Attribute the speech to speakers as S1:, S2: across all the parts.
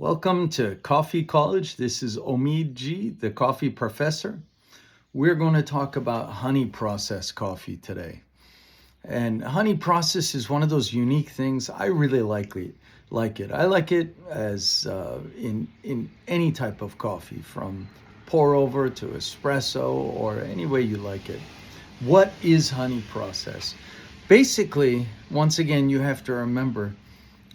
S1: Welcome to Coffee College. This is Omid G, the coffee professor. We're going to talk about honey process coffee today. And honey process is one of those unique things. I really like it. I like it as in any type of coffee, from pour over to espresso or any way you like it. What is honey process? Basically, once again, you have to remember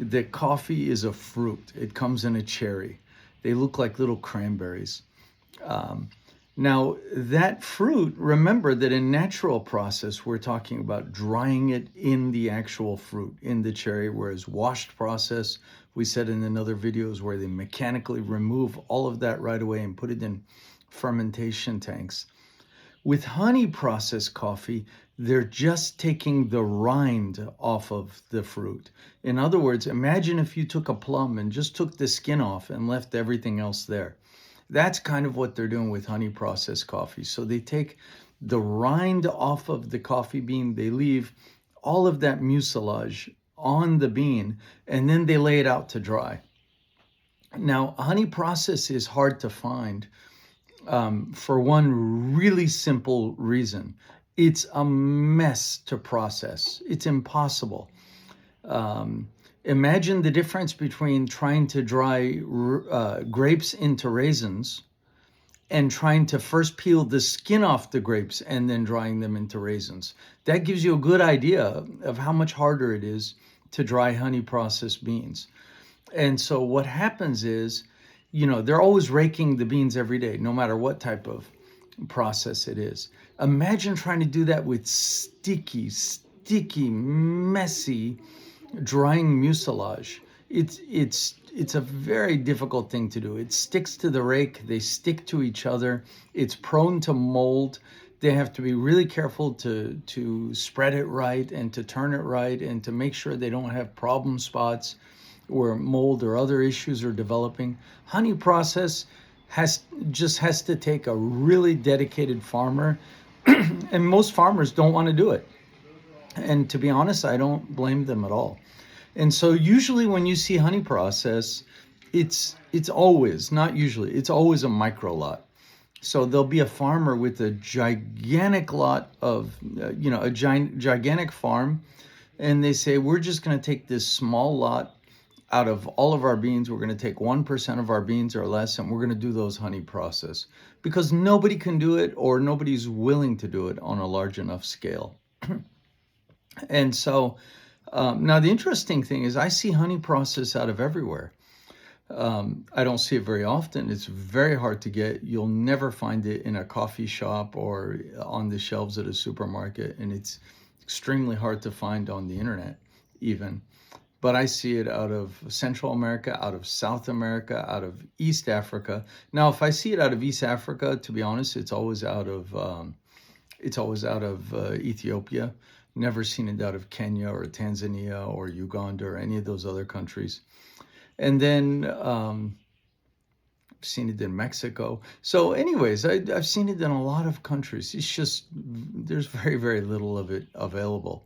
S1: that coffee is a fruit. It comes in a cherry. They look like little cranberries. Um, Now, that fruit, remember that in natural process, we're talking about drying it in the actual fruit, in the cherry, whereas washed process, we said in another videos where they mechanically remove all of that right away and put it in fermentation tanks. With honey processed coffee, they're just taking the rind off of the fruit. In other words, imagine if you took a plum and just took the skin off and left everything else there. That's kind of what they're doing with honey processed coffee. So they take the rind off of the coffee bean, they leave all of that mucilage on the bean, and then they lay it out to dry. Now, honey process is hard to find for one really simple reason. It's a mess to process. It's impossible. Imagine the difference between trying to dry grapes into raisins and trying to first peel the skin off the grapes and then drying them into raisins. That gives you a good idea of how much harder it is to dry honey processed beans. And so what happens is, they're always raking the beans every day, no matter what type of process it is. Imagine trying to do that with sticky, messy drying mucilage. It's a very difficult thing to do. It sticks to the rake, they stick to each other, it's prone to mold. They have to be really careful to spread it right and to turn it right and to make sure they don't have problem spots where mold or other issues are developing. Honey process has to take a really dedicated farmer, and most farmers don't want to do it. And to be honest, I don't blame them at all. And so usually when you see honey process, it's always, not usually, it's always a micro lot. So there'll be a farmer with a gigantic lot of, a gigantic farm, and they say, we're just going to take this small lot out of all of our beans. We're going to take 1% of our beans or less, and we're going to do those honey process because nobody can do it, or nobody's willing to do it on a large enough scale. And so now the interesting thing is I see honey process out of everywhere. I don't see it very often. It's very hard to get. You'll never find it in a coffee shop or on the shelves at a supermarket, and it's extremely hard to find on the internet even. But I see it out of Central America, out of South America, out of East Africa. Now, if I see it out of East Africa, to be honest, it's always out of Ethiopia. Never seen it out of Kenya or Tanzania or Uganda or any of those other countries. And then I've seen it in Mexico. So anyways, I've seen it in a lot of countries. It's just, there's very, very little of it available.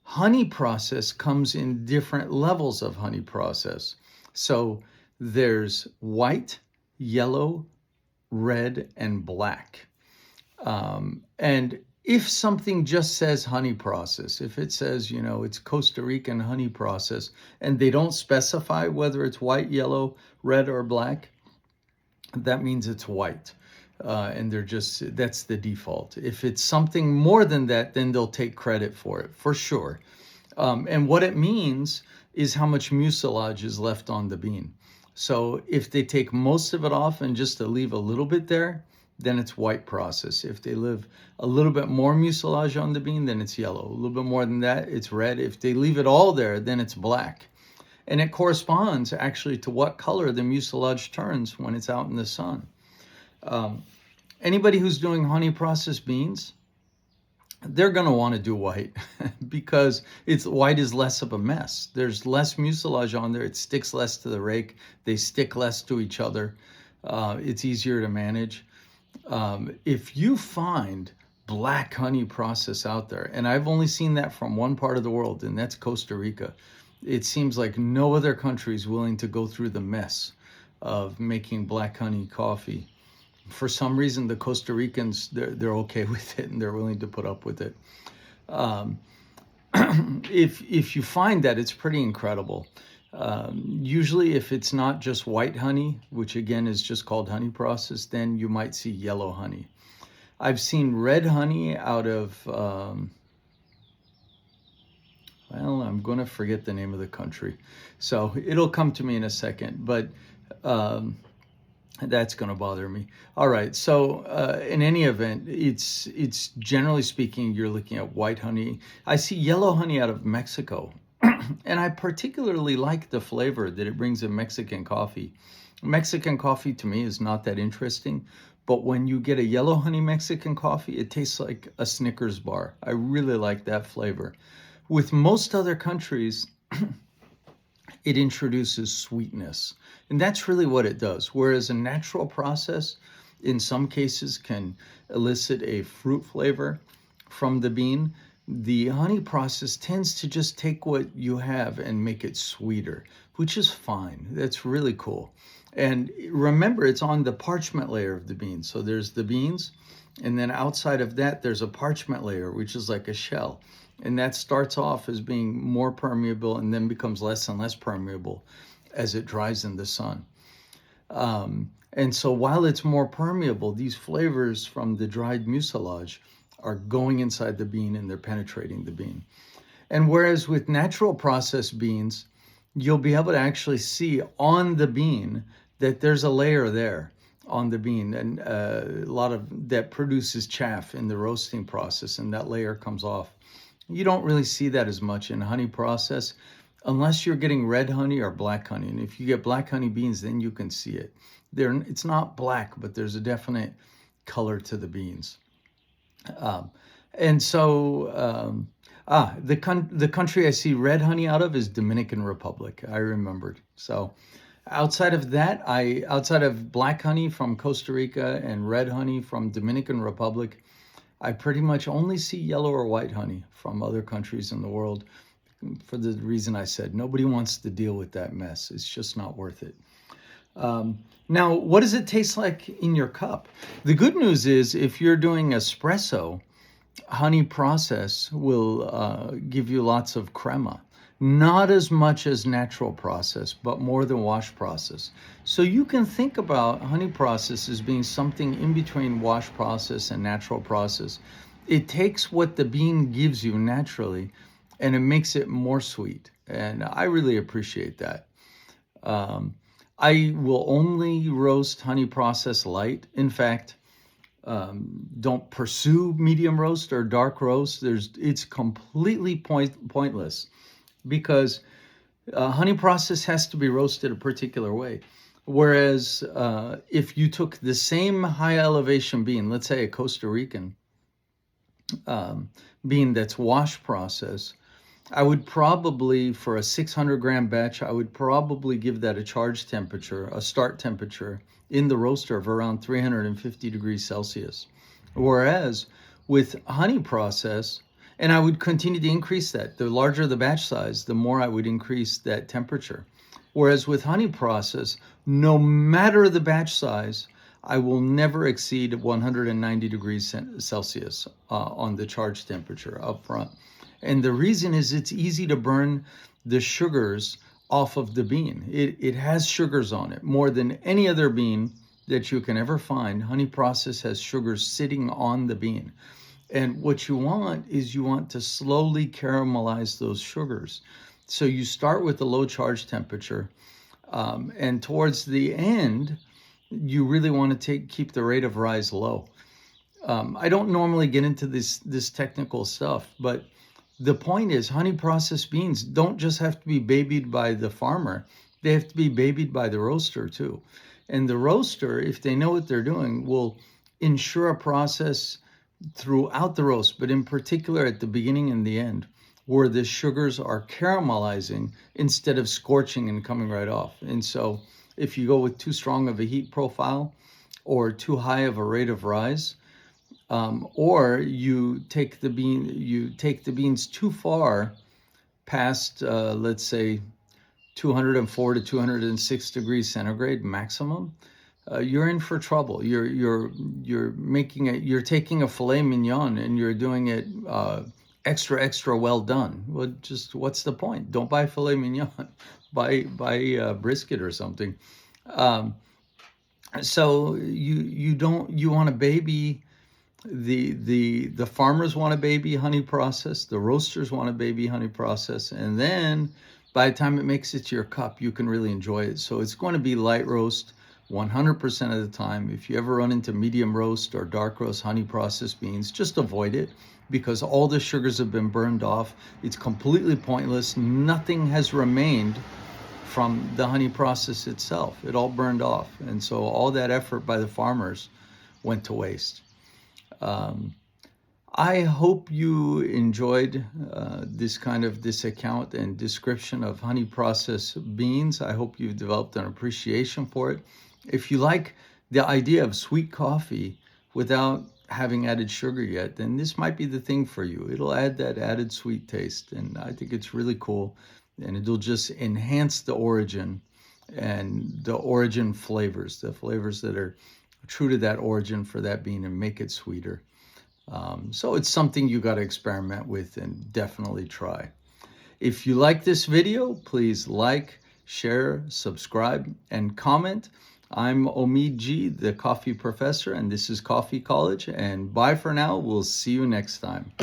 S1: Honey process comes in different levels of honey process. So there's white, yellow, red, and black. And if something just says honey process, if it says, it's Costa Rican honey process, and they don't specify whether it's white, yellow, red, or black, that means it's white. And that's the default. If it's something more than that, then they'll take credit for it, for sure. And what it means is how much mucilage is left on the bean. So if they take most of it off and just to leave a little bit there, then it's white process. If they leave a little bit more mucilage on the bean, then it's yellow. A little bit more than that, it's red. If they leave it all there, then it's black. And it corresponds actually to what color the mucilage turns when it's out in the sun. Anybody who's doing honey processed beans, they're going to want to do white because white is less of a mess. There's less mucilage on there. It sticks less to the rake. They stick less to each other. It's easier to manage. If you find black honey process out there, and I've only seen that from one part of the world, and that's Costa Rica. It seems like no other country is willing to go through the mess of making black honey coffee. For some reason, the Costa Ricans, they're okay with it and they're willing to put up with it. Um, if you find that, it's pretty incredible. Usually, if it's not just white honey, which again is just called honey process, then you might see yellow honey. I've seen red honey out of, well, I'm going to forget the name of the country. So it'll come to me in a second, but um, that's going to bother me. All right. So in any event, it's generally speaking, you're looking at white honey. I see yellow honey out of Mexico. And I particularly like the flavor that it brings in Mexican coffee. Mexican coffee to me is not that interesting, but when you get a yellow honey Mexican coffee, it tastes like a Snickers bar. I really like that flavor. With most other countries, it introduces sweetness. And that's really what it does. Whereas a natural process, in some cases, can elicit a fruit flavor from the bean, the honey process tends to just take what you have and make it sweeter, which is fine. That's really cool. And remember, it's on the parchment layer of the beans. So there's the beans, and then outside of that, there's a parchment layer, which is like a shell. And that starts off as being more permeable and then becomes less and less permeable as it dries in the sun. And so while it's more permeable, these flavors from the dried mucilage are going inside the bean and they're penetrating the bean. And whereas with natural processed beans, you'll be able to actually see on the bean that there's a layer there on the bean, and a lot of that produces chaff in the roasting process, and that layer comes off. You don't really see that as much in honey process unless you're getting red honey or black honey. And if you get black honey beans, then you can see it. It's not black, but there's a definite color to the beans. And so, the country I see red honey out of is Dominican Republic. I remembered. So outside of that, outside of black honey from Costa Rica and red honey from Dominican Republic, I pretty much only see yellow or white honey from other countries in the world for the reason I said. Nobody wants to deal with that mess. It's just not worth it. Now, what does it taste like in your cup? The good news is if you're doing espresso, honey process will give you lots of crema. Not as much as natural process, but more than wash process. So you can think about honey process as being something in between wash process and natural process. It takes what the bean gives you naturally and it makes it more sweet. And I really appreciate that. I will only roast honey process light. In fact, don't pursue medium roast or dark roast. It's completely pointless because honey process has to be roasted a particular way. Whereas if you took the same high elevation bean, let's say a Costa Rican bean that's wash process, I would probably, for a 600 gram batch, I would probably give that a charge temperature, a start temperature in the roaster of around 350 degrees Celsius. Whereas with honey process, and I would continue to increase that. The larger the batch size, the more I would increase that temperature. Whereas with honey process, no matter the batch size, I will never exceed 190 degrees Celsius on the charge temperature up front. And the reason is it's easy to burn the sugars off of the bean. It has sugars on it more than any other bean that you can ever find. Honey process has sugars sitting on the bean. And what you want is you want to slowly caramelize those sugars. So you start with the low charge temperature, and towards the end, you really want to keep the rate of rise low. I don't normally get into this technical stuff, but the point is honey processed beans don't just have to be babied by the farmer. They have to be babied by the roaster too. And the roaster, if they know what they're doing, will ensure a process throughout the roast, but in particular at the beginning and the end, where the sugars are caramelizing instead of scorching and coming right off. And so if you go with too strong of a heat profile or too high of a rate of rise, or you take the beans too far past, let's say, 204 to 206 degrees centigrade maximum, you're in for trouble. You're taking a filet mignon and you're doing it extra well done. Well, just what's the point? Don't buy filet mignon, buy brisket or something. Um, so you want a baby. The farmers want a baby honey process. The roasters want a baby honey process, and then by the time it makes it to your cup, you can really enjoy it. So it's going to be light roast 100% of the time. If you ever run into medium roast or dark roast honey processed beans, just avoid it because all the sugars have been burned off. It's completely pointless. Nothing has remained from the honey process itself. It all burned off. And so all that effort by the farmers went to waste. I hope you enjoyed this account and description of honey processed beans. I hope you've developed an appreciation for it. If you like the idea of sweet coffee without having added sugar yet, then this might be the thing for you. It'll add that added sweet taste, and I think it's really cool, and it'll just enhance the origin and the origin flavors, the flavors that are true to that origin for that bean and make it sweeter. So it's something you got to experiment with and definitely try. If you like this video, please like, share, subscribe, and comment. I'm Omid G, the coffee professor, and this is Coffee College. And bye for now. We'll see you next time.